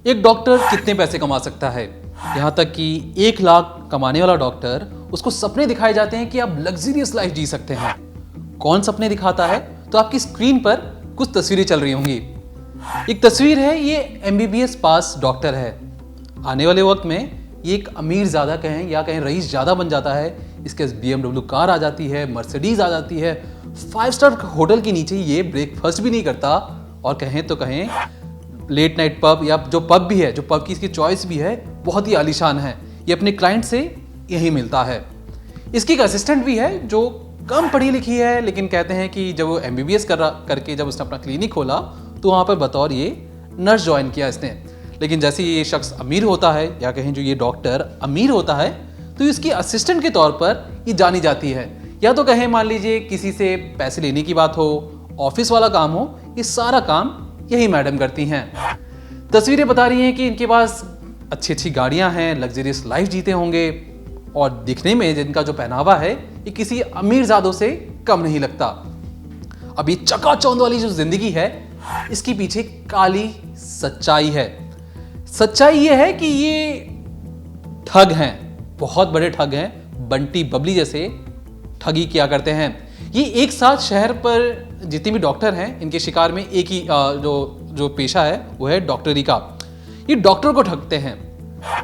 एक डॉक्टर कितने पैसे कमा सकता है? यहाँ तक कि 1 लाख कमाने वाला डॉक्टर, उसको सपने दिखाए जाते हैं कि आप लग्जरियस लाइफ जी सकते हैं। कौन सपने दिखाता है? तो आपकी स्क्रीन पर कुछ तस्वीरें चल रही होंगी। एक तस्वीर है, ये एमबीबीएस पास डॉक्टर है। आने वाले वक्त में ये एक अमीर ज़्यादा कहें या कहें रईस ज़्यादा बन जाता है। इसके BMW कार आ जाती है, मर्सिडीज आ जाती है। 5 स्टार होटल के नीचे ये ब्रेकफास्ट भी नहीं करता, और कहें तो कहें लेट नाइट पब या जो पब भी है, जो पब की इसकी चॉइस भी है, बहुत ही आलीशान है। ये अपने क्लाइंट से यही मिलता है। इसकी एक असिस्टेंट भी है जो कम पढ़ी लिखी है, लेकिन कहते हैं कि जब वो MBBS करके जब उसने अपना क्लिनिक खोला तो वहाँ पर बतौर ये नर्स ज्वाइन किया इसने। लेकिन जैसे ये शख्स अमीर होता है, या कहें जो ये डॉक्टर अमीर होता है, तो इसकी असिस्टेंट के तौर पर ये जानी जाती है। या तो कहें मान लीजिए किसी से पैसे लेने की बात हो, ऑफिस वाला काम हो, ये सारा काम यही मैडम करती हैं। तस्वीरें बता रही हैं कि इनके पास अच्छी अच्छी गाड़ियां हैं, लग्जरियस लाइफ जीते होंगे, और दिखने में जिनका जो पहनावा है ये किसी अमीरजादों से कम नहीं लगता। अब ये चकाचौंध वाली जो जिंदगी है, इसके पीछे काली सच्चाई है। सच्चाई ये है कि ये ठग हैं, बहुत बड़े ठग हैं। बंटी बबली जैसे ठगी किया करते हैं। ये एक साथ शहर पर जितने भी डॉक्टर हैं, इनके शिकार में एक ही जो पेशा है वो है डॉक्टरी का। ये डॉक्टर को ठगते हैं।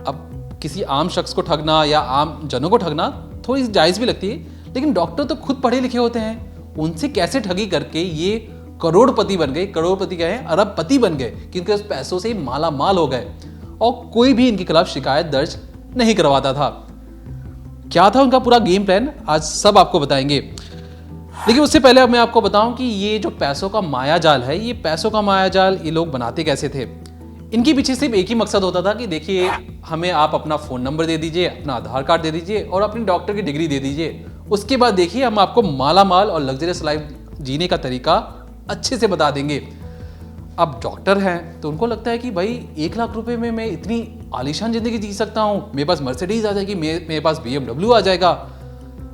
अब किसी आम शख्स को ठगना या आम जनों को ठगना थोड़ी जायज़ भी लगती है, लेकिन डॉक्टर तो खुद पढ़े लिखे होते हैं। उनसे कैसे ठगी करके ये करोड़पति बन गए, करोड़पति क्या है, अरबपति बन गए, क्योंकि उस पैसों से माला माल हो गए, और कोई भी इनके खिलाफ शिकायत दर्ज नहीं करवाता था। क्या था उनका पूरा गेम प्लान, आज सब आपको बताएंगे। लेकिन उससे पहले अब मैं आपको बताऊं कि ये जो पैसों का माया जाल है, ये पैसों का माया जाल ये लोग बनाते कैसे थे। इनके पीछे सिर्फ एक ही मकसद होता था कि देखिए, हमें आप अपना फ़ोन नंबर दे दीजिए, अपना आधार कार्ड दे दीजिए और अपनी डॉक्टर की डिग्री दे दीजिए। उसके बाद देखिए हम आपको माला माल और लग्जरियस लाइफ जीने का तरीका अच्छे से बता देंगे। अब डॉक्टर हैं तो उनको लगता है कि भाई 1 लाख रुपए में मैं इतनी आलीशान ज़िंदगी जी सकता हूँ, मेरे पास मर्सिडीज आ जाएगी, मेरे पास BMW आ जाएगा।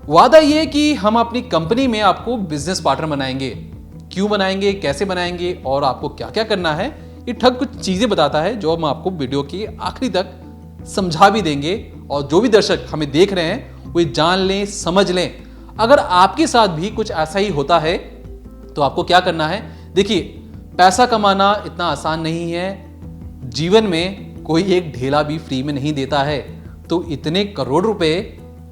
वादा ये है कि हम अपनी कंपनी में आपको बिजनेस पार्टनर बनाएंगे। क्यों बनाएंगे, कैसे बनाएंगे और आपको क्या क्या करना है, ये ठग कुछ चीज़ें बताता है जो हम आपको वीडियो के आखिरी तक समझा भी देंगे। और जो भी दर्शक हमें देख रहे हैं वो जान लें, समझ लें, अगर आपके साथ भी कुछ ऐसा ही होता है तो आपको क्या करना है। देखिए, पैसा कमाना इतना आसान नहीं है। जीवन में कोई एक ढेला भी फ्री में नहीं देता है। तो इतने करोड़ रुपए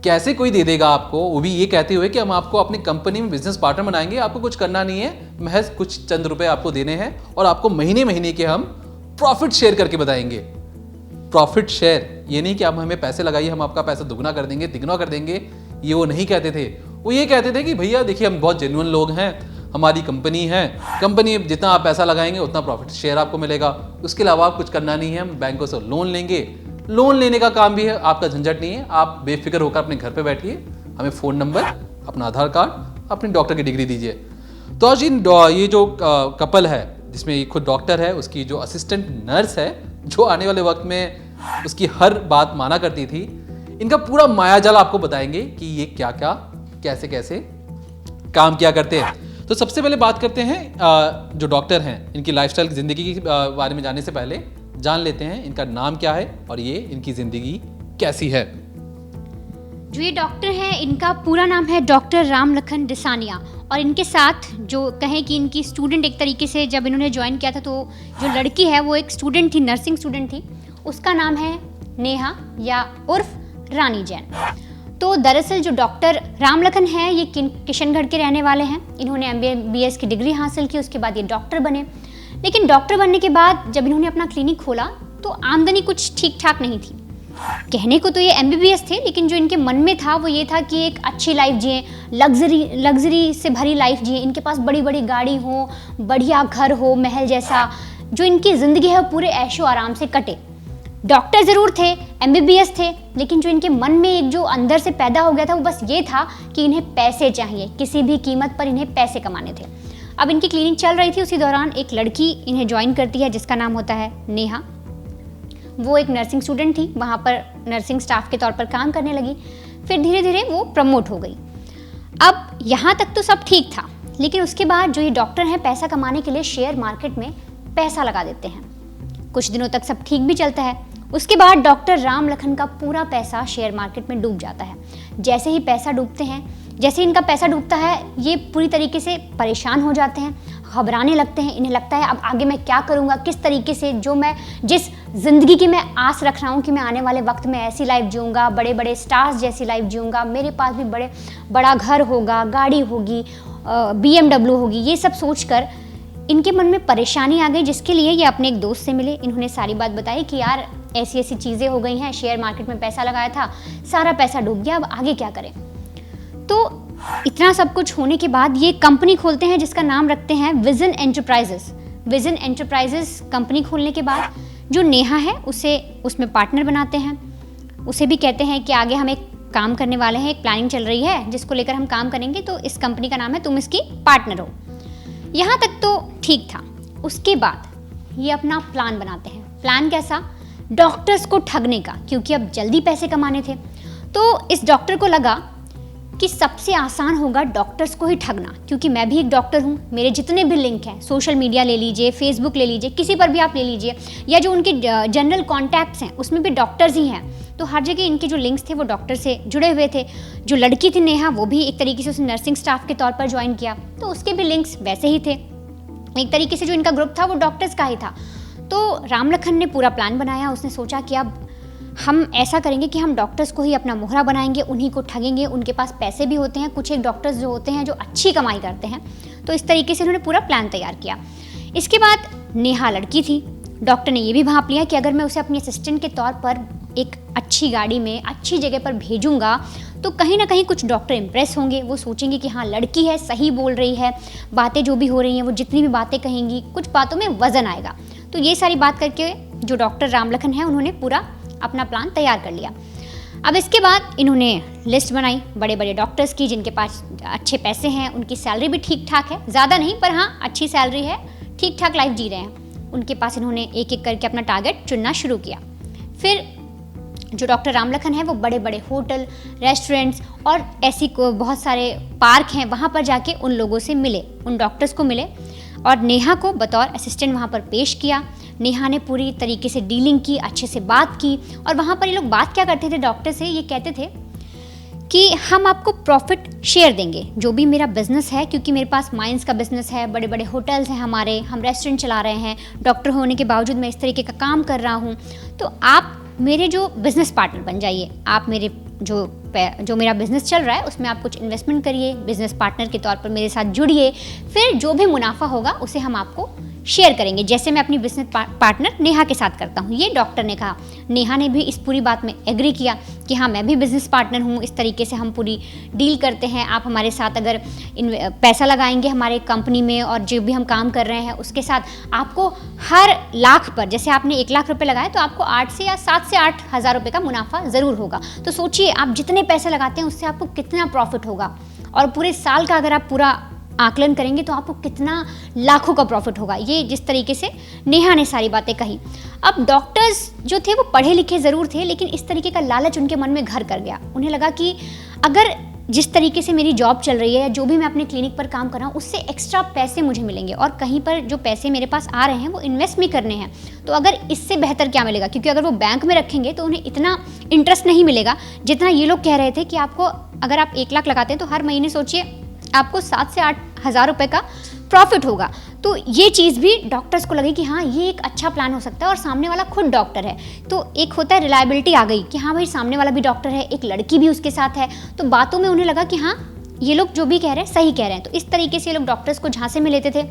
कैसे कोई दे देगा आपको, वो भी ये कहते हुए कि हम आपको अपनी कंपनी में बिजनेस पार्टनर बनाएंगे। आपको कुछ करना नहीं है, महज कुछ चंद रुपए आपको देने हैं और आपको महीने महीने के हम प्रॉफिट शेयर करके बताएंगे। प्रॉफिट शेयर ये नहीं कि आप हमें पैसे लगाइए, हम आपका पैसा दुगना कर देंगे, तिगुना कर देंगे। ये वो नहीं कहते थे। वो ये कहते थे कि भैया देखिए, हम बहुत जेन्युइन लोग हैं, हमारी कंपनी है, कंपनी जितना आप पैसा लगाएंगे उतना प्रॉफिट शेयर आपको मिलेगा। उसके अलावा आप कुछ करना नहीं है, हम बैंकों से लोन लेंगे। लोन लेने का काम भी है, आपका झंझट नहीं है। आप बेफिक्र होकर अपने घर पे बैठिए, हमें फ़ोन नंबर, अपना आधार कार्ड, अपनी डॉक्टर की डिग्री दीजिए। तो आज ये जो कपल है, जिसमें ये खुद डॉक्टर है, उसकी जो असिस्टेंट नर्स है, जो आने वाले वक्त में उसकी हर बात माना करती थी, इनका पूरा मायाजाल आपको बताएंगे कि ये क्या क्या कैसे कैसे काम किया करते हैं। तो सबसे पहले बात करते हैं जो डॉक्टर हैं, इनकी लाइफस्टाइल की ज़िंदगी के बारे में जानने से पहले जान लेते हैं इनका नाम क्या है और ये इनकी ज़िंदगी कैसी है। जो ये डॉक्टर हैं, इनका पूरा नाम है डॉक्टर राम लखन डिसानिया, और इनके साथ जो कहें कि इनकी स्टूडेंट एक तरीके से जब इन्होंने ज्वाइन किया था, तो जो लड़की है वो एक स्टूडेंट थी, नर्सिंग स्टूडेंट थी। उसका नाम है नेहा या उर्फ रानी जैन। तो दरअसल जो डॉक्टर राम लखन है, ये किशनगढ़ के रहने वाले हैं। इन्होंने MBBS की डिग्री हासिल की, उसके बाद ये डॉक्टर बने। लेकिन डॉक्टर बनने के बाद जब इन्होंने अपना क्लिनिक खोला तो आमदनी कुछ ठीक ठाक नहीं थी। कहने को तो ये MBBS थे, लेकिन जो इनके मन में था वो ये था कि एक अच्छी लाइफ जिए, लग्जरी से भरी लाइफ जिए। इनके पास बड़ी बड़ी गाड़ी हो, बढ़िया घर हो, महल जैसा। जो इनकी ज़िंदगी है वो पूरे ऐशो आराम से कटे। डॉक्टर ज़रूर थे, MBBS थे, लेकिन जो इनके मन में एक जो अंदर से पैदा हो गया था वो बस ये था कि इन्हें पैसे चाहिए, किसी भी कीमत पर इन्हें पैसे कमाने थे। अब इनकी क्लिनिक चल रही थी, उसी दौरान एक लड़की इन्हें ज्वाइन करती है जिसका नाम होता है नेहा। वो एक नर्सिंग स्टूडेंट थी, वहाँ पर नर्सिंग स्टाफ के तौर पर काम करने लगी। फिर धीरे धीरे वो प्रमोट हो गई। अब यहाँ तक तो सब ठीक था, लेकिन उसके बाद जो ये डॉक्टर हैं पैसा कमाने के लिए शेयर मार्केट में पैसा लगा देते हैं। कुछ दिनों तक सब ठीक भी चलता है। उसके बाद डॉक्टर राम लखन का पूरा पैसा शेयर मार्केट में डूब जाता है। जैसे ही इनका पैसा डूबता है, ये पूरी तरीके से परेशान हो जाते हैं, घबराने लगते हैं। इन्हें लगता है अब आगे मैं क्या करूँगा, किस तरीके से जिस ज़िंदगी की मैं आस रख रहा हूँ कि मैं आने वाले वक्त में ऐसी लाइफ जीऊँगा, बड़े बड़े स्टार्स जैसी लाइफ जीऊँगा, मेरे पास भी बड़ा घर होगा, गाड़ी होगी, BMW होगी। ये सब सोचकर इनके मन में परेशानी आ गई, जिसके लिए ये अपने एक दोस्त से मिले। इन्होंने सारी बात बताई कि यार ऐसी चीज़ें हो गई हैं, शेयर मार्केट में पैसा लगाया था, सारा पैसा डूब गया, अब आगे क्या करें। तो इतना सब कुछ होने के बाद ये कंपनी खोलते हैं जिसका नाम रखते हैं vision enterprises. Vision enterprises company खोलने के बाद जो नेहा है उसे उसमें पार्टनर बनाते हैं। उसे भी कहते हैं कि आगे हम एक काम करने वाले हैं, एक प्लानिंग चल रही है जिसको लेकर हम काम करेंगे, तो इस कंपनी का नाम है, तुम इसकी पार्टनर हो। यहाँ तक तो ठीक था। उसके बाद ये अपना प्लान बनाते हैं। प्लान कैसा? डॉक्टर्स को ठगने का, क्योंकि अब जल्दी पैसे कमाने थे। तो इस डॉक्टर को लगा कि सबसे आसान होगा डॉक्टर्स को ही ठगना, क्योंकि मैं भी एक डॉक्टर हूँ। मेरे जितने भी लिंक हैं, सोशल मीडिया ले लीजिए, फेसबुक ले लीजिए, किसी पर भी आप ले लीजिए, या जो उनके जनरल कॉन्टैक्ट्स हैं उसमें भी डॉक्टर्स ही हैं। तो हर जगह इनके जो लिंक्स थे वो डॉक्टर से जुड़े हुए थे। जो लड़की थी नेहा, वो भी एक तरीके से उसने नर्सिंग स्टाफ के तौर पर ज्वाइन किया, तो उसके भी लिंक्स वैसे ही थे। एक तरीके से जो इनका ग्रुप था वो डॉक्टर्स का ही था। तो राम लखन ने पूरा प्लान बनाया। उसने सोचा कि अब हम ऐसा करेंगे कि हम डॉक्टर्स को ही अपना मोहरा बनाएंगे, उन्हीं को ठगेंगे। उनके पास पैसे भी होते हैं, कुछ एक डॉक्टर्स जो होते हैं जो अच्छी कमाई करते हैं। तो इस तरीके से उन्होंने पूरा प्लान तैयार किया। इसके बाद नेहा लड़की थी। डॉक्टर ने ये भी भांप लिया कि अगर मैं उसे अपनी असिस्टेंट के तौर पर एक अच्छी गाड़ी में अच्छी जगह पर भेजूंगा तो कहीं ना कहीं कुछ डॉक्टर इम्प्रेस होंगे। वो सोचेंगे कि हाँ, लड़की है, सही बोल रही है, बातें जो भी हो रही हैं, वो जितनी भी बातें कहेंगी, कुछ बातों में वजन आएगा। तो ये सारी बात करके जो डॉक्टर राम लखन है उन्होंने पूरा अपना प्लान तैयार कर लिया। अब इसके बाद इन्होंने लिस्ट बनाई बड़े बड़े डॉक्टर्स की, जिनके पास अच्छे पैसे हैं, उनकी सैलरी भी ठीक ठाक है, ज़्यादा नहीं पर हाँ अच्छी सैलरी है, ठीक ठाक लाइफ जी रहे हैं। उनके पास इन्होंने एक एक करके अपना टारगेट चुनना शुरू किया। फिर जो डॉक्टर राम लखन है वो बड़े बड़े होटल, रेस्टोरेंट्स और ऐसी बहुत सारे पार्क हैं, वहाँ पर जाके उन लोगों से मिले, उन डॉक्टर्स को मिले और नेहा को बतौर असिस्टेंट वहाँ पर पेश किया। नेहा ने पूरी तरीके से डीलिंग की, अच्छे से बात की। और वहाँ पर ये लोग बात क्या करते थे डॉक्टर से, ये कहते थे कि हम आपको प्रॉफिट शेयर देंगे, जो भी मेरा बिज़नेस है, क्योंकि मेरे पास माइंस का बिज़नेस है, बड़े बड़े होटल्स हैं हमारे, हम रेस्टोरेंट चला रहे हैं, डॉक्टर होने के बावजूद मैं इस तरीके का काम कर रहा हूँ, तो आप मेरे जो बिज़नेस पार्टनर बन जाइए। आप मेरे जो मेरा बिज़नेस चल रहा है उसमें आप कुछ इन्वेस्टमेंट करिए, बिज़नेस पार्टनर के तौर पर मेरे साथ जुड़िए, फिर जो भी मुनाफा होगा उसे हम आपको शेयर करेंगे, जैसे मैं अपनी बिजनेस पार्टनर नेहा के साथ करता हूँ। ये डॉक्टर ने कहा। नेहा ने भी इस पूरी बात में एग्री किया कि हाँ, मैं भी बिजनेस पार्टनर हूँ, इस तरीके से हम पूरी डील करते हैं। आप हमारे साथ अगर पैसा लगाएंगे हमारे कंपनी में और जो भी हम काम कर रहे हैं उसके साथ आपको हर लाख पर, जैसे आपने 1 लाख रुपए लगाए तो आपको 8 से या 7 से 8 हज़ार रुपये का मुनाफा ज़रूर होगा। तो सोचिए आप जितने पैसे लगाते हैं उससे आपको कितना प्रॉफिट होगा, और पूरे साल का अगर आप पूरा आकलन करेंगे तो आपको कितना लाखों का प्रॉफिट होगा। ये जिस तरीके से नेहा ने सारी बातें कही। अब डॉक्टर्स जो थे वो पढ़े लिखे ज़रूर थे, लेकिन इस तरीके का लालच उनके मन में घर कर गया। उन्हें लगा कि अगर जिस तरीके से मेरी जॉब चल रही है या जो भी मैं अपने क्लिनिक पर काम कर रहा हूँ उससे एक्स्ट्रा पैसे मुझे मिलेंगे, और कहीं पर जो पैसे मेरे पास आ रहे हैं वो इन्वेस्ट भी करने हैं, तो अगर इससे बेहतर क्या मिलेगा, क्योंकि अगर वो बैंक में रखेंगे तो उन्हें इतना इंटरेस्ट नहीं मिलेगा जितना ये लोग कह रहे थे कि आपको अगर आप 1 लाख लगाते हैं तो हर महीने सोचिए आपको 7 से 8 हज़ार रुपये का प्रॉफिट होगा। तो ये चीज़ भी डॉक्टर्स को लगी कि हाँ, ये एक अच्छा प्लान हो सकता है, और सामने वाला खुद डॉक्टर है, तो एक होता है रिलायबिलिटी आ गई कि हाँ भाई सामने वाला भी डॉक्टर है, एक लड़की भी उसके साथ है, तो बातों में उन्हें लगा कि हाँ ये लोग जो भी कह रहे हैं सही कह रहे हैं। तो इस तरीके से ये लोग डॉक्टर्स को झांसे में लेते थे।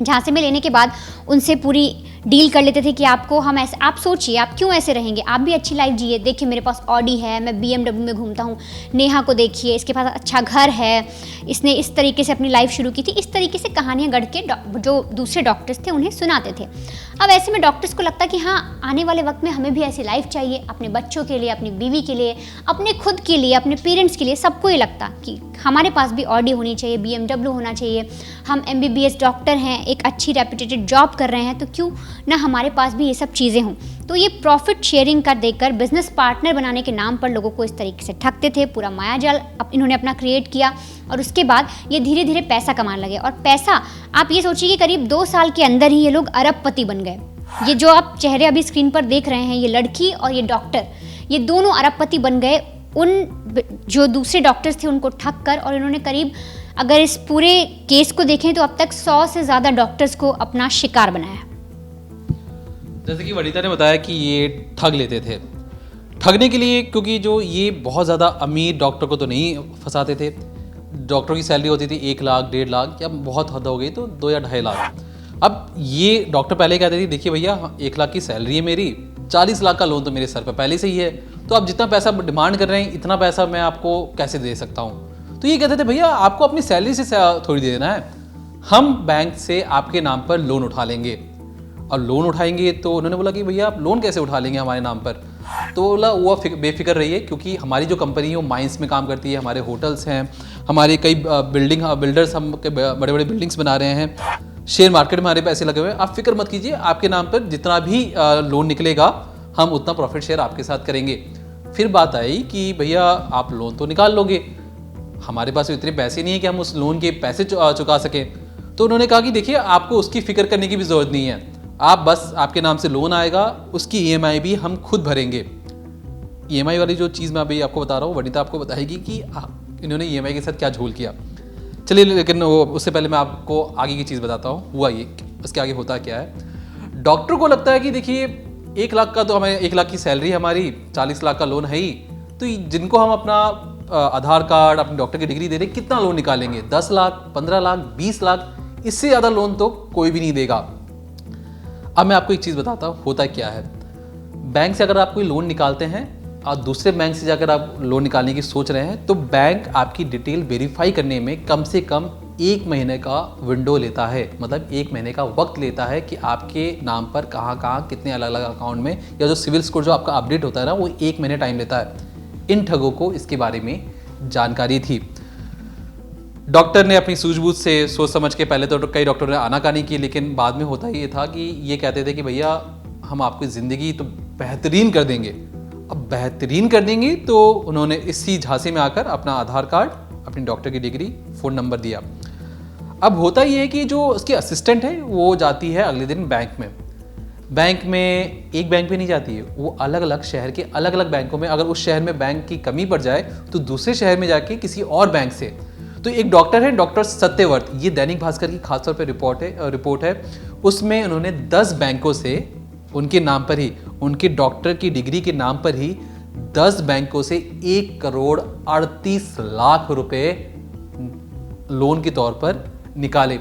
झांसे में लेने के बाद उनसे पूरी डील कर लेते थे कि आपको हम ऐसे, आप सोचिए आप क्यों ऐसे रहेंगे, आप भी अच्छी लाइफ जिए, देखिए मेरे पास ऑडी है, मैं BMW में घूमता हूँ, नेहा को देखिए इसके पास अच्छा घर है, इसने इस तरीके से अपनी लाइफ शुरू की थी। इस तरीके से कहानियाँ गढ़ के जो दूसरे डॉक्टर्स थे उन्हें सुनाते थे। अब ऐसे में डॉक्टर्स को लगता कि हाँ, आने वाले वक्त में हमें भी ऐसी लाइफ चाहिए, अपने बच्चों के लिए, अपनी बीवी के लिए, अपने खुद के लिए, अपने पेरेंट्स के लिए। सबको ये लगता कि हमारे पास भी ऑडी होनी चाहिए, BMW होना चाहिए, हम MBBS डॉक्टर हैं, एक अच्छी रेपुटेटेड जॉब कर रहे हैं, तो क्यों ना हमारे पास भी ये सब चीज़ें हों। तो ये प्रॉफिट शेयरिंग का देकर बिजनेस पार्टनर बनाने के नाम पर लोगों को इस तरीके से ठगते थे। पूरा मायाजाल इन्होंने अपना क्रिएट किया, और उसके बाद ये धीरे धीरे पैसा कमाने लगे। और पैसा आप ये सोचिए कि करीब 2 साल के अंदर ही ये लोग अरबपति बन गए। ये जो आप चेहरे अभी स्क्रीन पर देख रहे हैं, ये लड़की और ये डॉक्टर, ये दोनों अरबपति बन गए उन जो दूसरे डॉक्टर्स थे उनको ठग कर। और इन्होंने करीब, अगर इस पूरे केस को देखें तो अब तक 100 से ज़्यादा डॉक्टर्स को अपना शिकार बनाया। जैसे कि वनिता ने बताया कि ये ठग लेते थे, ठगने के लिए, क्योंकि जो ये बहुत ज़्यादा अमीर डॉक्टर को तो नहीं फंसाते थे। डॉक्टर की सैलरी होती थी 1 लाख 1.5 लाख, या बहुत हद हो गई तो 2 या 2.5 लाख। अब ये डॉक्टर पहले कहते थे देखिए भैया 1 लाख की सैलरी है मेरी, 40 लाख का लोन तो मेरे सर पर पहले से ही है, तो आप जितना पैसा डिमांड कर रहे हैं इतना पैसा मैं आपको कैसे दे सकता हूँ। तो ये कहते थे भैया आपको अपनी सैलरी से थोड़ी दे देना है, हम बैंक से आपके नाम पर लोन उठा लेंगे। और लोन उठाएंगे तो उन्होंने बोला कि भैया आप लोन कैसे उठा लेंगे हमारे नाम पर। तो बोला वो बेफिक्र रहिए, क्योंकि हमारी जो कंपनी है वो माइंस में काम करती है, हमारे होटल्स हैं, हमारे कई बिल्डर्स हम बड़े बड़े बिल्डिंग्स बना रहे हैं, शेयर मार्केट में हमारे पैसे लगे हुए हैं, आप फिक्र मत कीजिए, आपके नाम पर जितना भी लोन निकलेगा हम उतना प्रॉफिट शेयर आपके साथ करेंगे। फिर बात आई कि भैया आप लोन तो निकाल लोगे, हमारे पास इतने पैसे नहीं है कि हम उस लोन के पैसे चुका सकें। तो उन्होंने कहा कि देखिए आपको उसकी फिक्र करने की भी ज़रूरत नहीं है, आप बस आपके नाम से लोन आएगा, उसकी ईएमआई भी हम खुद भरेंगे। ईएमआई वाली जो चीज़ मैं अभी आपको बता रहा हूँ, वनिता आपको बताएगी कि इन्होंने ईएमआई के साथ क्या झोल किया। चलिए, लेकिन उससे पहले मैं आपको आगे की चीज़ बताता हूँ, हुआ ये, उसके आगे होता क्या है। डॉक्टर को लगता है कि देखिए 1 लाख का तो हमें 1 लाख की सैलरी हमारी, 40 लाख का लोन है ही, तो जिनको हम अपना आधार कार्ड, अपनी डॉक्टर की डिग्री दे रहे, कितना लोन निकालेंगे, 10 लाख 15 लाख 20 लाख, इससे ज़्यादा लोन तो कोई भी नहीं देगा। अब मैं आपको एक चीज़ बताता हूँ होता क्या है। बैंक से अगर आप कोई लोन निकालते हैं और दूसरे बैंक से जाकर आप लोन निकालने की सोच रहे हैं, तो बैंक आपकी डिटेल वेरीफाई करने में कम से कम 1 महीने का विंडो लेता है, मतलब 1 महीने का वक्त लेता है कि आपके नाम पर कहाँ कहाँ कितने अलग अलग अकाउंट में, या जो सिविल स्कोर जो आपका अपडेट होता है ना, वो 1 महीने टाइम लेता है। इन ठगों को इसके बारे में जानकारी थी। डॉक्टर ने अपनी सूझबूझ से सोच समझ के, पहले तो कई डॉक्टरों ने आनाकानी की, लेकिन बाद में होता ये था कि ये कहते थे कि भैया हम आपकी ज़िंदगी तो बेहतरीन कर देंगे। अब बेहतरीन कर देंगे तो उन्होंने इसी झांसे में आकर अपना आधार कार्ड, अपनी डॉक्टर की डिग्री, फ़ोन नंबर दिया। अब होता ये है कि जो उसकी असिस्टेंट है वो जाती है अगले दिन बैंक में। बैंक में एक बैंक पे नहीं जाती है, वो अलग अलग शहर के अलग अलग बैंकों में, अगर उस शहर में बैंक की कमी पड़ जाए तो दूसरे शहर में जाके किसी और बैंक से। तो एक डॉक्टर है, डॉक्टर सत्यवर्त, ये दैनिक भास्कर की खासतौर पे रिपोर्ट है, उसमें उन्होंने 10 बैंकों से उनके नाम पर ही, उनके डॉक्टर की डिग्री के नाम पर ही 10 बैंकों से 1 करोड़ 38 लाख रुपए लोन के तौर पर निकाले।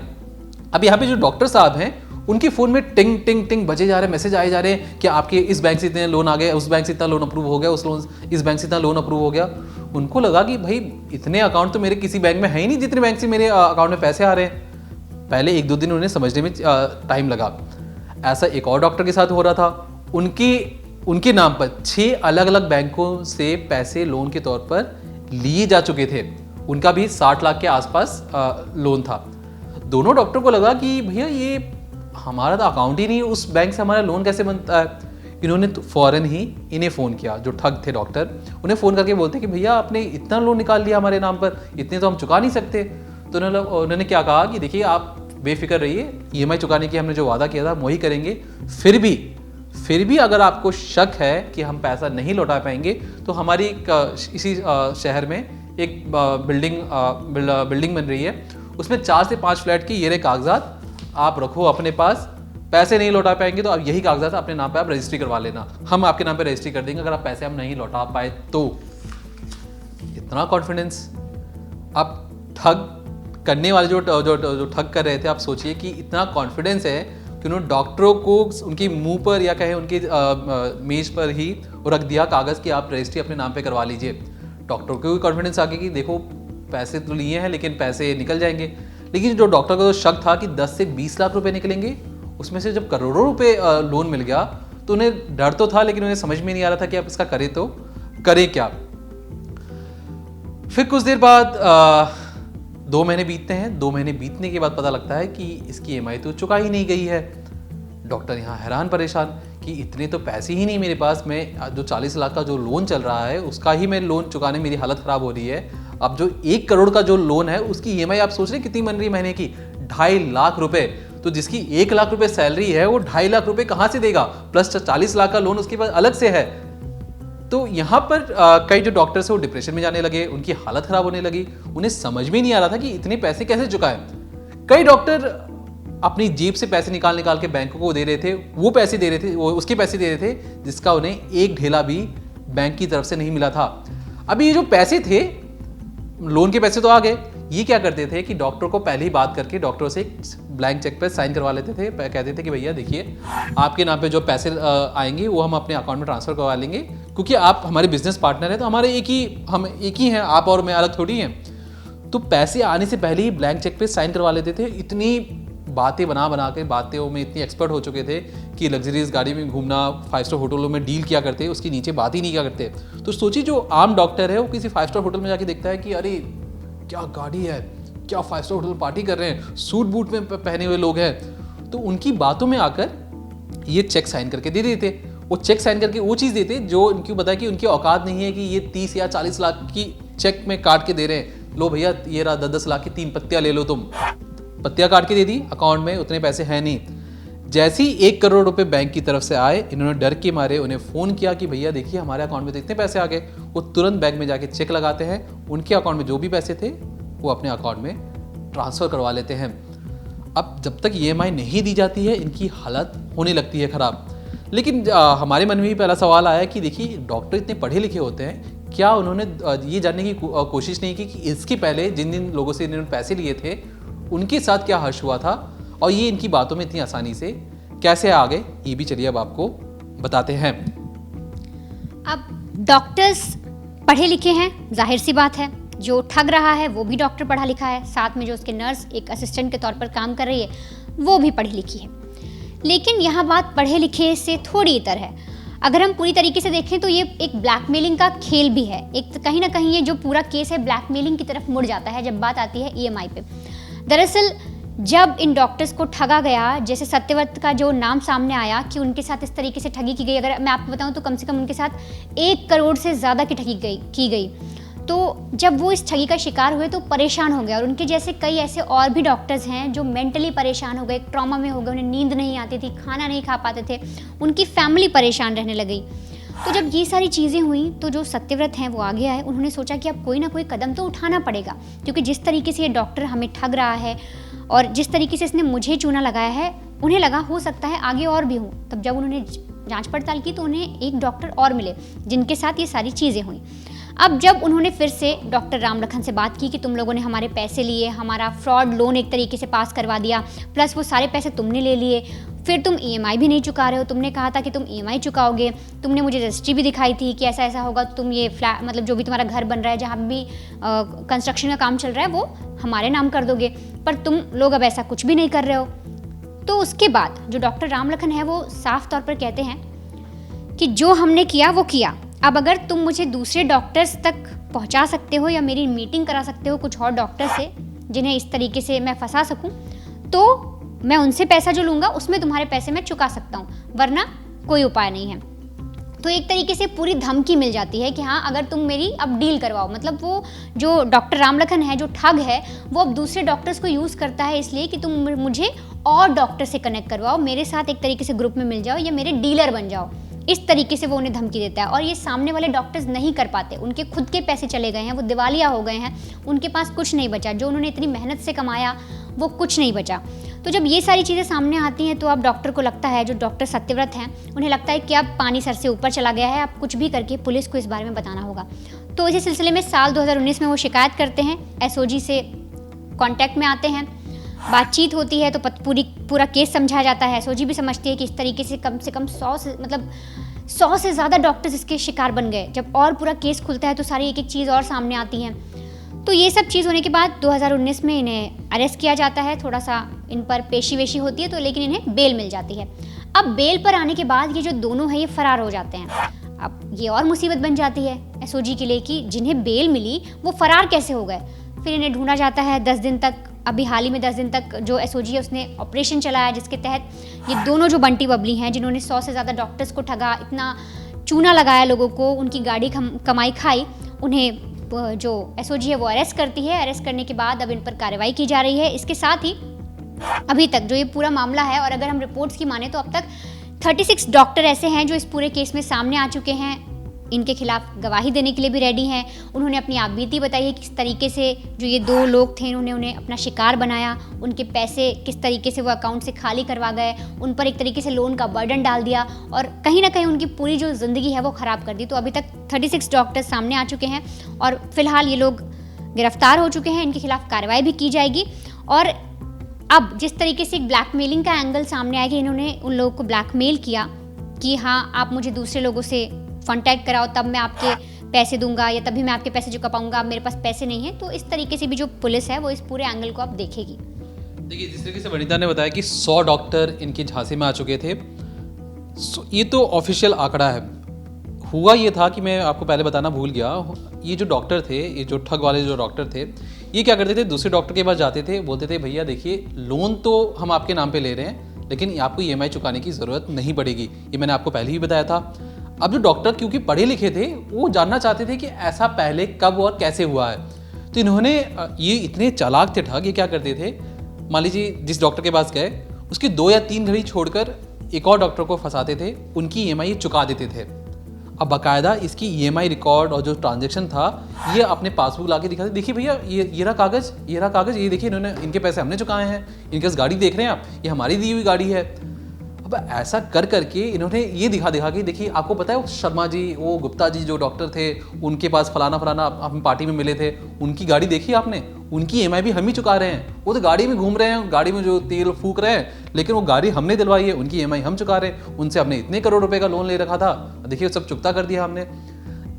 अब यहाँ पे जो डॉक्टर साहब हैं उनके फ़ोन में टिंग टिंग टिंग बजे जा रहे हैं, मैसेज आए जा रहे हैं कि आपके इस बैंक से इतने लोन आ गए, उस बैंक से इतना लोन अप्रूव हो गया, इस बैंक से इतना लोन अप्रूव हो गया। उनको लगा कि भाई इतने अकाउंट तो मेरे किसी बैंक में है ही नहीं जितने बैंक से मेरे अकाउंट में पैसे आ रहे हैं। पहले 1-2 दिन उन्हें समझने में टाइम लगा। ऐसा एक और डॉक्टर के साथ हो रहा था, उनके नाम पर 6 अलग अलग बैंकों से पैसे लोन के तौर पर लिए जा चुके थे। उनका भी 60 लाख के आसपास लोन था। दोनों डॉक्टर को लगा कि भैया ये हमारा तो अकाउंट ही नहीं है, उस बैंक से हमारा लोन कैसे बनता है। इन्होंने तो फ़ौरन ही इन्हें फ़ोन किया, जो ठग थे डॉक्टर, उन्हें फ़ोन करके बोलते कि भैया आपने इतना लोन निकाल लिया हमारे नाम पर, इतने तो हम चुका नहीं सकते। तो उन्होंने क्या कहा कि देखिए आप बेफिक्र रहिए, ईएमआई चुकाने की हमने जो वादा किया था हम वही करेंगे। फिर भी अगर आपको शक है कि हम पैसा नहीं लौटा पाएंगे तो हमारी इसी शहर में एक बिल्डिंग बन रही है, उसमें 4 से 5 फ्लैट की ये रहे कागजात, आप रखो अपने पास, पैसे नहीं लौटा पाएंगे तो अब यही कागजात अपने नाम पे आप रजिस्ट्री करवा लेना, हम आपके नाम पे रजिस्ट्री कर देंगे अगर आप पैसे हम नहीं लौटा पाए तो। इतना कॉन्फिडेंस। अब ठग करने वाले जो ठग कर रहे थे, आप सोचिए कि इतना कॉन्फिडेंस है कि उन्होंने डॉक्टरों को उनके मुंह पर या कहे उनके मेज पर ही रख दिया कागज़ कि आप रजिस्ट्री अपने नाम पे करवा लीजिए। डॉक्टरों को भी कॉन्फिडेंस आ गया कि देखो पैसे तो लिए हैं लेकिन पैसे निकल जाएंगे। लेकिन जो डॉक्टर को जो शक था कि 10 से 20 लाख रुपए निकलेंगे, उसमें से जब करोड़ों रुपए लोन मिल गया तो उन्हें डर तो था, लेकिन उन्हें समझ में नहीं आ रहा था कि आप इसका करें तो करें क्या। फिर कुछ देर बाद 2 महीने बीतते हैं। 2 महीने बीतने के बाद पता लगता है कि इसकी ईएमआई तो चुका ही नहीं गई है। डॉक्टर यहाँ हैरान परेशान कि इतने तो पैसे ही नहीं मेरे पास, मैं जो 40 लाख का जो लोन चल रहा है उसका ही मैं लोन चुकाने मेरी हालत ख़राब हो रही है। अब जो 1 करोड़ का जो लोन है उसकी ईएमआई आप सोच रहे कितनी बन रही है महीने की, 2.5 लाख रुपए। तो जिसकी 1 लाख रुपए सैलरी है वो 2.5 लाख रुपए कहाँ से देगा, प्लस 40 लाख का लोन उसके पास अलग से है। तो यहाँ पर कई जो डॉक्टर्स है वो डिप्रेशन में जाने लगे, उनकी हालत खराब होने लगी, उन्हें समझ में नहीं आ रहा था कि इतने पैसे कैसे चुकाएं। कई डॉक्टर अपनी जेब से पैसे निकाल निकाल के बैंकों को दे रहे थे, वो पैसे दे रहे थे, वो उसके पैसे दे रहे थे जिसका उन्हें एक ढेला भी बैंक की तरफ से नहीं मिला था। अभी ये जो पैसे थे, लोन के पैसे तो आ गए, ये क्या करते थे कि डॉक्टर को पहले ही बात करके डॉक्टर से एक ब्लैंक चेक पर साइन करवा लेते थे। कहते थे कि भैया देखिए, आपके नाम पे जो पैसे आएंगे वो हम अपने अकाउंट में ट्रांसफर करवा लेंगे, क्योंकि आप हमारे बिजनेस पार्टनर हैं, तो हम एक ही हैं, आप और मैं अलग थोड़ी हैं। तो पैसे आने से पहले ही ब्लैंक चेक पे साइन करवा लेते थे। इतनी बातें बना के बातों में इतनी एक्सपर्ट हो चुके थे कि लग्जरियस गाड़ी में घूमना, 5 स्टार होटलों में डील किया करते, उसके नीचे बात ही नहीं किया करते। तो सोचिए, जो आम डॉक्टर है वो किसी 5 स्टार होटल में जाके देखता है कि अरे क्या गाड़ी है, क्या 5 स्टार होटल पार्टी कर रहे हैं, सूट बूट में पहने हुए लोग हैं, तो उनकी बातों में आकर ये चेक साइन करके दे देते। वो चेक साइन करके वो चीज़ देते जो उनको बताया कि उनकी औकात नहीं है कि ये 30 या 40 लाख की चेक में काट के दे रहे हैं। लो भैया, ये रहा 10-10 लाख की 3 पत्तियाँ ले लो, तुम पत्तियाँ काट के दे दी, अकाउंट में उतने पैसे हैं नहीं। जैसे ही 1 करोड़ रुपए बैंक की तरफ से आए, इन्होंने डर के मारे उन्हें फ़ोन किया कि भैया देखिए, हमारे अकाउंट में तो इतने पैसे आ गए। वो तुरंत बैंक में जाके चेक लगाते हैं, उनके अकाउंट में जो भी पैसे थे वो अपने अकाउंट में ट्रांसफ़र करवा लेते हैं। अब जब तक EMI नहीं दी जाती है, इनकी हालत होने लगती है ख़राब। लेकिन हमारे मन में भी पहला सवाल आया कि देखिए, डॉक्टर इतने पढ़े लिखे होते हैं, क्या उन्होंने ये जानने की कोशिश नहीं की कि इसके पहले जिन जिन लोगों से इन्होंने पैसे लिए थे उनके साथ क्या हर्ष हुआ था, और ये इनकी बातों में इतनी आसानी से कैसे आ गए, ये भी चलिए अब आपको बताते हैं। अब डॉक्टर्स पढ़े लिखे हैं, जाहिर सी बात है, जो ठग रहा है वो भी डॉक्टर पढ़ा लिखा है, साथ में जो उसके नर्स एक असिस्टेंट के तौर पर काम कर रही है वो भी पढ़ी लिखी है। लेकिन यहाँ बात पढ़े लिखे से थोड़ी इतर है। अगर हम पूरी तरीके से देखें तो ये एक ब्लैकमेलिंग का खेल भी है। एक तो कहीं ना कहीं ये जो पूरा केस है ब्लैकमेलिंग की तरफ मुड़ जाता है जब बात आती है EMI पे। दरअसल जब इन डॉक्टर्स को ठगा गया, जैसे सत्यव्रत का जो नाम सामने आया कि उनके साथ इस तरीके से ठगी की गई, अगर मैं आपको बताऊं तो कम से कम उनके साथ 1 करोड़ से ज़्यादा की ठगी की गई। तो जब वो इस ठगी का शिकार हुए तो परेशान हो गए, और उनके जैसे कई ऐसे और भी डॉक्टर्स हैं जो मेंटली परेशान हो गए, ट्रॉमा में हो गए, उन्हें नींद नहीं आती थी, खाना नहीं खा पाते थे, उनकी फैमिली परेशान रहने लगी। तो जब ये सारी चीज़ें हुई तो जो सत्यव्रत हैं वो आगे आए, उन्होंने सोचा कि अब कोई ना कोई कदम तो उठाना पड़ेगा, क्योंकि जिस तरीके से ये डॉक्टर हमें ठग रहा है और जिस तरीके से इसने मुझे चूना लगाया है, उन्हें लगा हो सकता है आगे और भी हों। तब जब उन्होंने जांच पड़ताल की तो उन्हें एक डॉक्टर और मिले जिनके साथ ये सारी चीज़ें हुई। अब जब उन्होंने फिर से डॉक्टर राम लखन से बात की कि तुम लोगों ने हमारे पैसे लिए, हमारा फ्रॉड लोन एक तरीके से पास करवा दिया, प्लस वो सारे पैसे तुमने ले लिए, फिर तुम EMI भी नहीं चुका रहे हो, तुमने कहा था कि तुम EMI चुकाओगे, तुमने मुझे रजिस्ट्री भी दिखाई थी कि ऐसा ऐसा होगा, तुम ये फ्लैट मतलब जो भी तुम्हारा घर बन रहा है, जहाँ भी कंस्ट्रक्शन का काम चल रहा है वो हमारे नाम कर दोगे, पर तुम लोग अब ऐसा कुछ भी नहीं कर रहे हो। तो उसके बाद जो डॉक्टर राम लखन है वो साफ तौर पर कहते हैं कि जो हमने किया वो किया, अब अगर तुम मुझे दूसरे डॉक्टर्स तक पहुंचा सकते हो या मेरी मीटिंग करा सकते हो कुछ और डॉक्टर से जिन्हें इस तरीके से मैं फंसा सकूं, तो मैं उनसे पैसा जो लूँगा उसमें तुम्हारे पैसे मैं चुका सकता हूँ, वरना कोई उपाय नहीं है। तो एक तरीके से पूरी धमकी मिल जाती है कि हाँ, अगर तुम मेरी अब डील करवाओ, मतलब वो जो डॉक्टर राम लखन है जो ठग है वो अब दूसरे डॉक्टर्स को यूज़ करता है इसलिए कि तुम मुझे और डॉक्टर से कनेक्ट करवाओ, मेरे साथ एक तरीके से ग्रुप में मिल जाओ या मेरे डीलर बन जाओ। इस तरीके से वो उन्हें धमकी देता है, और ये सामने वाले डॉक्टर्स नहीं कर पाते, उनके खुद के पैसे चले गए हैं, वो दिवालिया हो गए हैं, उनके पास कुछ नहीं बचा, जो उन्होंने इतनी मेहनत से कमाया वो कुछ नहीं बचा। तो जब ये सारी चीज़ें सामने आती हैं तो अब डॉक्टर को लगता है, जो डॉक्टर सत्यव्रत हैं उन्हें लगता है कि अब पानी सर से ऊपर चला गया है, अब कुछ भी करके पुलिस को इस बारे में बताना होगा। तो इसी सिलसिले में साल 2019 में वो शिकायत करते हैं, SOG से कॉन्टैक्ट में आते हैं, बातचीत होती है तो पूरा केस समझाया जाता है। SOG भी समझती है कि इस तरीके से कम 100 से ज़्यादा डॉक्टर्स इसके शिकार बन गए। जब और पूरा केस खुलता है तो सारी एक एक चीज़ और सामने आती है। तो ये सब चीज़ होने के बाद 2019 में इन्हें अरेस्ट किया जाता है, थोड़ा सा इन पर पेशी वेशी होती है तो, लेकिन इन्हें बेल मिल जाती है। अब बेल पर आने के बाद ये जो दोनों हैं ये फरार हो जाते हैं। अब ये और मुसीबत बन जाती है SOG के लिए कि जिन्हें बेल मिली वो फरार कैसे हो गए। फिर इन्हें ढूंढा जाता है 10 दिन तक। अभी हाल ही में 10 दिन तक जो SOG है उसने ऑपरेशन चलाया, जिसके तहत ये दोनों जो बंटी बबली हैं जिन्होंने 100 से ज़्यादा डॉक्टर्स को ठगा, इतना चूना लगाया लोगों को, उनकी गाड़ी कमाई खाई, उन्हें जो SOG है वो अरेस्ट करती है। अरेस्ट करने के बाद अब इन पर कार्रवाई की जा रही है। इसके साथ ही अभी तक जो ये पूरा मामला है, और अगर हम रिपोर्ट्स की माने तो अब तक 36 डॉक्टर ऐसे हैं जो इस पूरे केस में सामने आ चुके हैं, इनके खिलाफ गवाही देने के लिए भी रेडी हैं। उन्होंने अपनी आप बीती बताई है किस तरीके से जो ये 2 लोग थे इन्होंने उन्हें अपना शिकार बनाया, उनके पैसे किस तरीके से वो अकाउंट से खाली करवा गए, उन पर एक तरीके से लोन का बर्डन डाल दिया और कहीं ना कहीं उनकी पूरी जो ज़िंदगी है वो ख़राब कर दी। तो अभी तक 36 डॉक्टर सामने आ चुके हैं और फिलहाल ये लोग गिरफ्तार हो चुके हैं, इनके खिलाफ कार्रवाई भी की जाएगी। और अब जिस तरीके से एक ब्लैकमेलिंग का एंगल सामने आया कि इन्होंने उन लोगों को ब्लैकमेल किया कि हाँ आप मुझे दूसरे लोगों से कॉन्टैक्ट कराओ तब मैं आपके पैसे दूंगा या तभी मैं आपके पैसे चुका पाऊंगा, मेरे पास पैसे नहीं है, तो इस तरीके से भी जो पुलिस है वो इस पूरे एंगल को अब देखेगी। देखिए, जिस तरीके से वनिता ने बताया कि 100 डॉक्टर इनकी झांसी में आ चुके थे, ये तो ऑफिशियल आंकड़ा है। हुआ ये था कि मैं आपको पहले बताना भूल गया, ये जो डॉक्टर थे, ये जो ठग वाले जो डॉक्टर थे, ये क्या करते थे, दूसरे डॉक्टर के पास जाते थे, बोलते थे भैया देखिए लोन तो हम आपके नाम पे ले रहे हैं लेकिन आपको EMI चुकाने की ज़रूरत नहीं पड़ेगी। ये मैंने आपको पहले ही बताया था। अब जो डॉक्टर क्योंकि पढ़े लिखे थे वो जानना चाहते थे कि ऐसा पहले कब और कैसे हुआ है, तो इन्होंने ये इतने चालाक थे ठग, ये क्या करते थे, मान लीजिए जिस डॉक्टर के पास गए उसकी 2 या 3 घड़ी छोड़कर एक और डॉक्टर को फंसाते थे, उनकी EMI चुका देते थे। अब बाकायदा इसकी EMI रिकॉर्ड और जो ट्रांजैक्शन था ये अपने पासबुक ला के दिखाते, देखिए भैया ये रहा कागज़, ये रहा कागज़, ये देखिए इन्होंने इनके पैसे हमने चुकाए हैं, इनके पास गाड़ी देख रहे हैं आप, ये हमारी दी हुई गाड़ी है। अब ऐसा कर करके इन्होंने ये दिखा के देखिए आपको पता है वो शर्मा जी, वो गुप्ता जी जो डॉक्टर थे, उनके पास फलाना फलाना हम पार्टी में मिले थे, उनकी गाड़ी देखी आपने, उनकी EMI भी हम ही चुका रहे हैं। वो तो गाड़ी में घूम रहे हैं, गाड़ी में जो तेल फूक रहे हैं, लेकिन वो गाड़ी हमने दिलवाई है, उनकी EMI हम चुका रहे हैं। उनसे हमने इतने करोड़ रुपए का लोन ले रखा था, देखिए सब चुकता कर दिया हमने।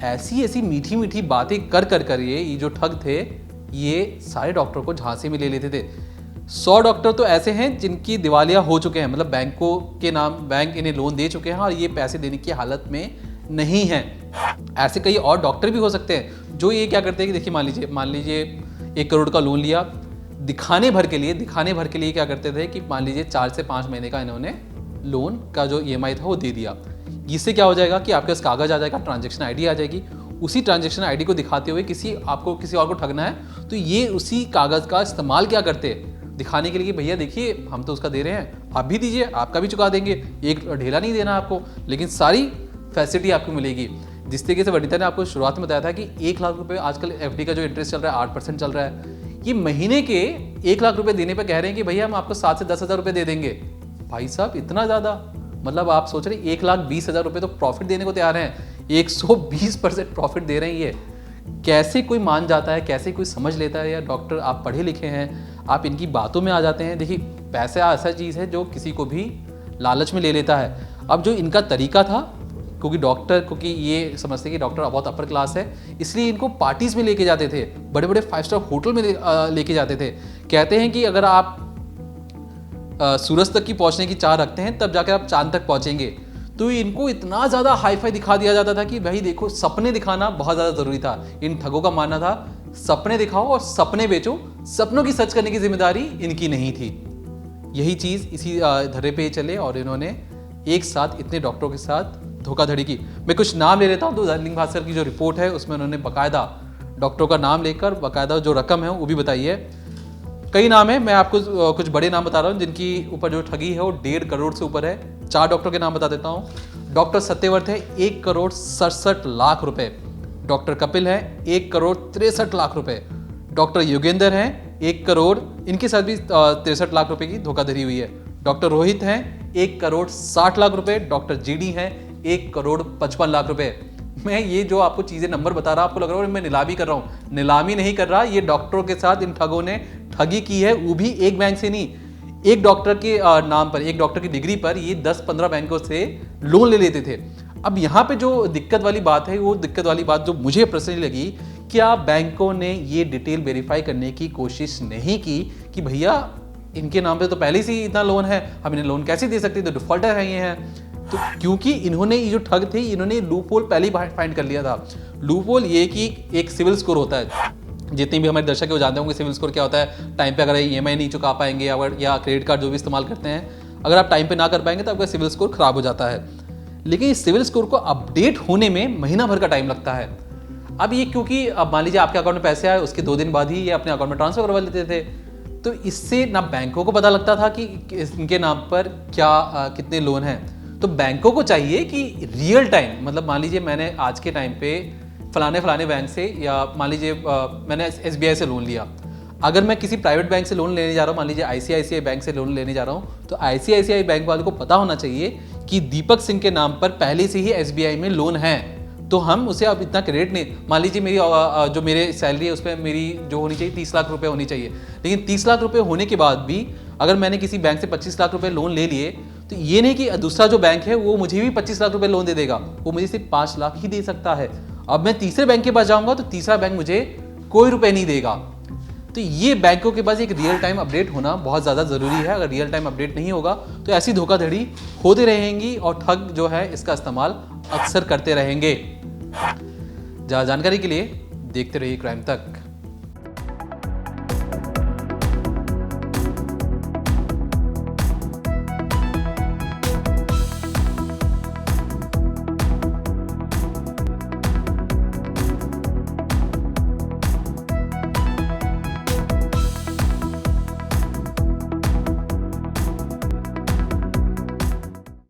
ऐसी ऐसी मीठी मीठी बातें कर ये जो ठग थे ये सारे डॉक्टर को झांसे में ले लेते थे। 100 डॉक्टर तो ऐसे हैं जिनकी दिवालिया हो चुके हैं, मतलब बैंकों के नाम, बैंक इन्हें लोन दे चुके हैं और ये पैसे देने की हालत में नहीं हैं। ऐसे कई और डॉक्टर भी हो सकते हैं जो ये क्या करते हैं कि देखिए मान लीजिए 1 करोड़ का लोन लिया, दिखाने भर के लिए क्या करते थे कि मान लीजिए 4 से 5 महीने का इन्होंने लोन का जो EMI था वो दे दिया। इससे क्या हो जाएगा कि आपके पास कागज़ आ जाएगा, ट्रांजेक्शन ID आ जाएगी, उसी ट्रांजेक्शन ID को दिखाते हुए आपको किसी और को ठगना है तो ये उसी कागज़ का इस्तेमाल क्या करते हैं दिखाने के लिए कि भैया देखिए हम तो उसका दे रहे हैं, आप भी दीजिए, आपका भी चुका देंगे, एक ढेला नहीं देना आपको, लेकिन सारी फैसिलिटी आपको मिलेगी। जिस तरीके से वनिता ने आपको शुरुआत में बताया था कि 1 लाख रुपए आजकल FD का जो इंटरेस्ट चल रहा है 8% चल रहा है, ये महीने के 1 लाख रुपए देने पर कह रहे हैं कि भैया हम आपको 7 से 10 हज़ार रुपये दे देंगे। भाई साहब इतना ज़्यादा, मतलब आप सोच रहे 1,20,000 रुपये तो प्रॉफिट देने को तैयार हैं, 120% प्रॉफिट दे रहे हैं। ये कैसे कोई मान जाता है, कैसे कोई समझ लेता है? या डॉक्टर आप पढ़े लिखे हैं, आप इनकी बातों में आ जाते हैं। देखिए पैसा ऐसा चीज़ है जो किसी को भी लालच में ले लेता है। अब जो इनका तरीका था, क्योंकि ये समझते कि डॉक्टर बहुत अपर क्लास है, इसलिए इनको पार्टीज में लेके जाते थे, बड़े बड़े 5 स्टार होटल में लेके जाते थे। कहते हैं कि अगर आप सूरज तक की पहुंचने की चाह रखते हैं तब जाकर आप चांद तक पहुंचेंगे। तो इनको इतना ज़्यादा हाईफाई दिखा दिया जाता था कि भाई देखो सपने दिखाना बहुत ज़्यादा ज़रूरी था। इन ठगों का मानना था सपने दिखाओ और सपने बेचो, सपनों की सच करने की जिम्मेदारी इनकी नहीं थी। यही चीज़ इसी धर्रे पे चले और इन्होंने एक साथ इतने डॉक्टरों के साथ धोखाधड़ी की। मैं कुछ नाम ले लेता हूँ, तो दैनिक भास्कर की जो रिपोर्ट है उसमें उन्होंने बाकायदा डॉक्टरों का नाम लेकर बाकायदा जो रकम है वो भी बताई है। कई नाम है, मैं आपको कुछ बड़े नाम बता रहा हूँ जिनकी ऊपर जो ठगी है वो 1.5 करोड़ से ऊपर है। 4 डॉक्टर के नाम बता देता हूँ। डॉक्टर सत्यवर्त है 1 करोड़ 67 लाख रुपए। डॉक्टर कपिल है 1 करोड़ 63 लाख रुपए। डॉक्टर योगेंद्र हैं 1 करोड़, इनके साथ भी 63 लाख रुपए की धोखाधड़ी हुई है। डॉक्टर रोहित हैं 1 करोड़ 60 लाख रुपए। डॉक्टर GD हैं 1 करोड़ 55 लाख रुपए। मैं ये जो आपको चीज़ें नंबर बता रहा, आपको लग रहा है मैं नीलामी कर रहा हूँ, नीलामी नहीं कर रहा। ये डॉक्टरों के साथ इन ठगों ने ठगी की है, वो भी एक बैंक से नहीं, एक डॉक्टर के नाम पर, एक डॉक्टर की डिग्री पर ये 10-15 बैंकों से लोन ले लेते थे। अब यहाँ पे जो दिक्कत वाली बात है, वो दिक्कत वाली बात जो मुझे पर्सनली लगी, क्या बैंकों ने ये डिटेल वेरीफाई करने की कोशिश नहीं की कि भैया इनके नाम पे तो पहले से ही इतना लोन है, हम इन्हें लोन कैसे दे सकते, तो डिफॉल्टर है ये हैं। तो क्योंकि इन्होंने ये जो ठग थे, इन्होंने लूप होल पहले ही फाइंड कर लिया था। लूप होल ये कि एक सिविल स्कोर होता है, जितने भी हमारे दर्शक है वो जानते होंगे सिविल स्कोर क्या होता है। टाइम पे अगर EMI नहीं चुका पाएंगे या क्रेडिट कार्ड जो भी इस्तेमाल करते हैं, अगर आप टाइम पे ना कर पाएंगे तो आपका सिविल स्कोर खराब हो जाता है। लेकिन इस सिविल स्कोर को अपडेट होने में महीना भर का टाइम लगता है। अब ये क्योंकि अब मान लीजिए आपके अकाउंट में पैसे आए, उसके 2 दिन बाद ही ये अपने अकाउंट में ट्रांसफर करवा लेते थे। तो इससे ना बैंकों को पता लगता था कि इनके नाम पर क्या कितने लोन हैं। तो बैंकों को चाहिए कि रियल टाइम, मतलब मान लीजिए मैंने आज के टाइम पे फलाने बैंक से, या मान लीजिए मैंने SBI से लोन लिया, अगर मैं किसी प्राइवेट बैंक से लोन लेने जा रहा हूँ, मान लीजिए ICICI बैंक से लोन लेने जा रहा हूँ, तो ICICI बैंक वाले को पता होना चाहिए कि दीपक सिंह के नाम पर पहले से ही SBI में लोन है, तो हम उसे अब इतना क्रेडिट नहीं, मान लीजिए मेरी जो मेरे सैलरी है उसमें मेरी जो होनी चाहिए 30 लाख रुपए होनी चाहिए, लेकिन 30 लाख रुपए होने के बाद भी अगर मैंने किसी बैंक से 25 लाख रुपए लोन ले लिए, तो ये नहीं कि दूसरा जो बैंक है वो मुझे भी 25 लाख रुपए लोन दे देगा, वो मुझे सिर्फ 5 लाख ही दे सकता है। अब मैं तीसरे बैंक के पास जाऊंगा तो तीसरा बैंक मुझे कोई रुपए नहीं देगा। तो ये बैंकों के पास एक रियल टाइम अपडेट होना बहुत ज़्यादा ज़रूरी है। अगर रियल टाइम अपडेट नहीं होगा तो ऐसी धोखाधड़ी होती रहेंगी और ठग जो है इसका इस्तेमाल अक्सर करते रहेंगे। जानकारी के लिए देखते रहिए क्राइम तक।